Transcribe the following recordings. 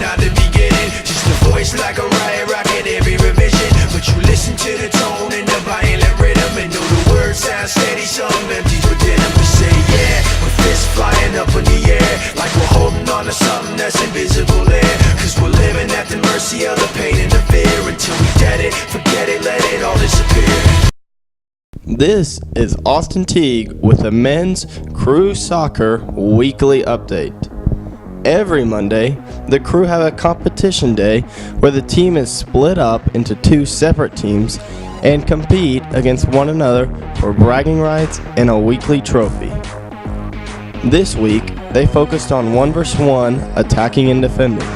not the beginning. Just a voice like a riot rocket every revision. But you listen to the tone and the violent rhythm, and know the words sound steady, some empty within them. We say yeah, with fists flying up in the air, like we're holding on to something that's invisible there. Cause we're living at the mercy of the pain and the fear, until we get it, forget it, let it all disappear. This is Austin Teague with the Men's Crew Soccer Weekly Update. Every Monday, the Crew have a competition day where the team is split up into two separate teams and compete against one another for bragging rights and a weekly trophy. This week, they focused on 1-versus-1 attacking and defending.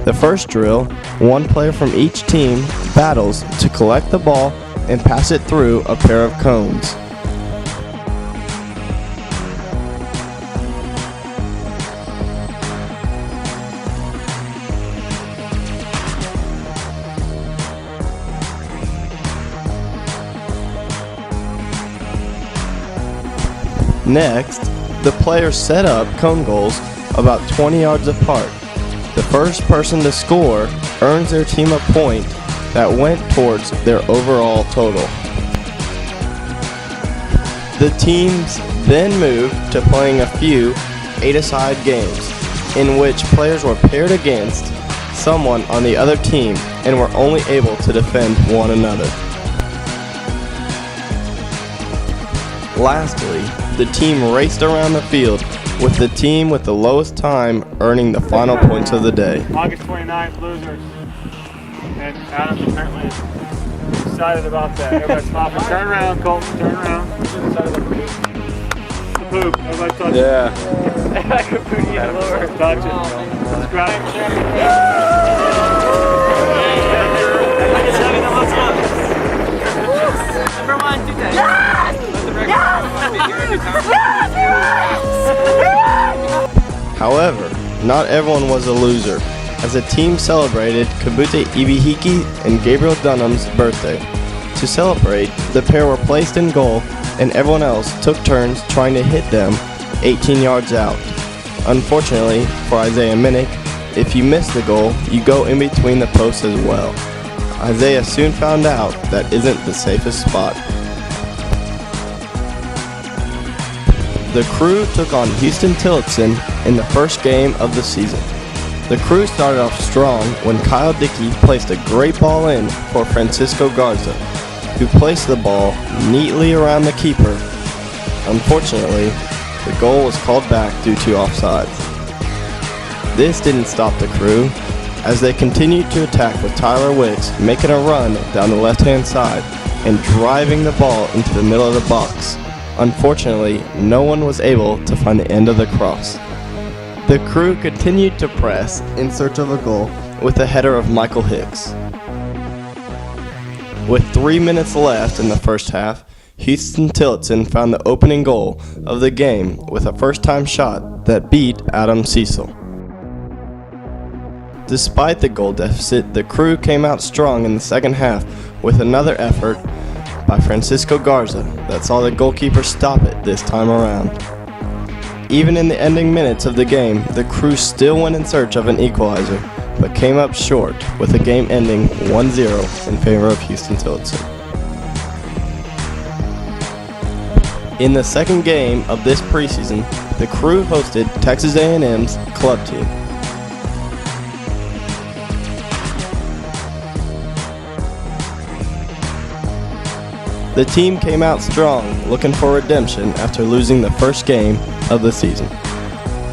The first drill, one player from each team battles to collect the ball and pass it through a pair of cones. Next, the players set up cone goals about 20 yards apart. The first person to score earns their team a point that went towards their overall total. The teams then moved to playing a few 8-a-side games, in which players were paired against someone on the other team and were only able to defend one another. Lastly, the team raced around the field, with the team with the lowest time earning the final points of the day. August 29th, losers. And Adam's apparently excited about that. Everybody stop and turn around, Colton, turn around. The poop. Everybody touch it. Yeah. Kabutey and Lord. Touch it. Subscribe. Number 1, 2 days. However, not everyone was a loser, as the team celebrated Kabutey, Ebeheakey, and Gabriel Dunham's birthday. To celebrate, the pair were placed in goal, and everyone else took turns trying to hit them 18 yards out. Unfortunately for Isaiah Minick, if you miss the goal, you go in between the posts as well. Isaiah soon found out that isn't the safest spot. The Crew took on Huston Tillutson in the first game of the season. The Crew started off strong when Kyle Dickey placed a great ball in for Francisco Garza, who placed the ball neatly around the keeper. Unfortunately, the goal was called back due to offsides. This didn't stop the Crew, as they continued to attack with Tyler Wicks making a run down the left-hand side and driving the ball into the middle of the box. Unfortunately, no one was able to find the end of the cross. The Crew continued to press in search of a goal with a header of Michael Hicks. With 3 minutes left in the first half, Huston Tillutson found the opening goal of the game with a first-time shot that beat Adam Cecil. Despite the goal deficit, the Crew came out strong in the second half with another effort by Francisco Garza that saw the goalkeeper stop it this time around. Even in the ending minutes of the game, the Crew still went in search of an equalizer, but came up short with the game ending 1-0 in favor of Huston Tillutson. In the second game of this preseason, the Crew hosted Texas A&M's club team. The team came out strong, looking for redemption after losing the first game of the season.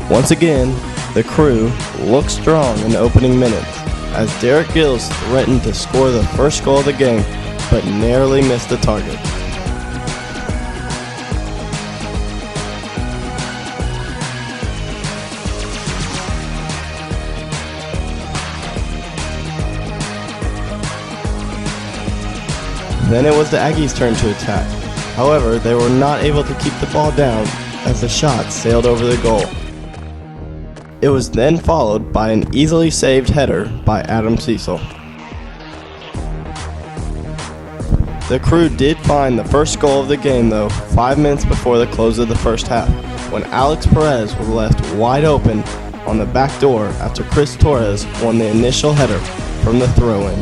Once again, the Crew looked strong in the opening minutes, as Derek Gills threatened to score the first goal of the game, but narrowly missed the target. Then it was the Aggies' turn to attack. However, they were not able to keep the ball down as the shot sailed over the goal. It was then followed by an easily saved header by Adam Cecil. The Crew did find the first goal of the game though 5 minutes before the close of the first half, when Alex Perez was left wide open on the back door after Chris Torres won the initial header from the throw-in.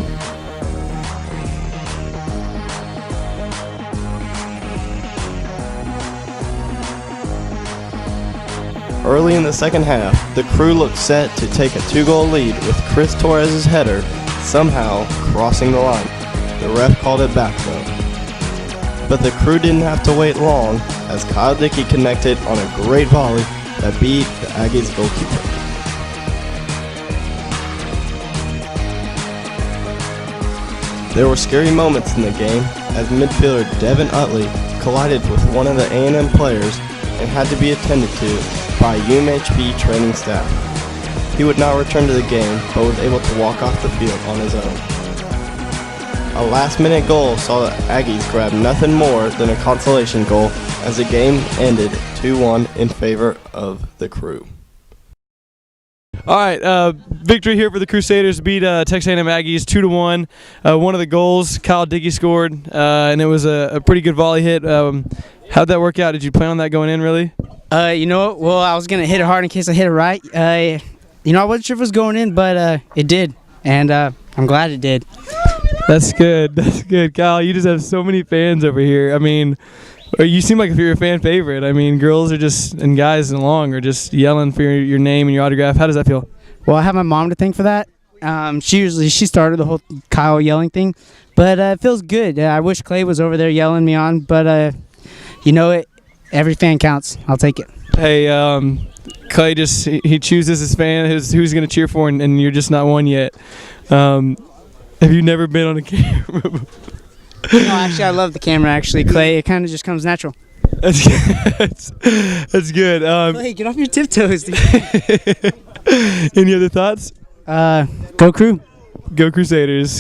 Early in the second half, the Crew looked set to take a 2-goal lead with Chris Torres' header somehow crossing the line. The ref called it back though. But the Crew didn't have to wait long as Kyle Dickey connected on a great volley that beat the Aggies goalkeeper. There were scary moments in the game as midfielder Devin Utley collided with one of the A&M players and had to be attended to by UMHB training staff. He would not return to the game, but was able to walk off the field on his own. A last-minute goal saw the Aggies grab nothing more than a consolation goal as the game ended 2-1 in favor of the Crew. All right, victory here for the Crusaders. Beat Texas A&M Aggies 2-1. One of the goals Kyle Dickey scored, and it was a pretty good volley hit. How'd that work out? Did you plan on that going in, really? Well, I was going to hit it hard in case I hit it right. I wasn't sure if it was going in, but it did, and I'm glad it did. That's good. That's good. Kyle, you just have so many fans over here. I mean, you seem like if you're a fan favorite. I mean, girls are just, and guys along are just yelling for your name and your autograph. How does that feel? Well, I have my mom to thank for that. She started the whole Kyle yelling thing, but it feels good. I wish Clay was over there yelling me on, but every fan counts. I'll take it. Hey, Clay he chooses his fan, who's going to cheer for, and you're just not one yet. Have you never been on a camera? No, actually, I love the camera. Actually, Clay, it kind of just comes natural. That's good. Clay, get off your tiptoes, dude. Any other thoughts? Go Crew. Go Crusaders.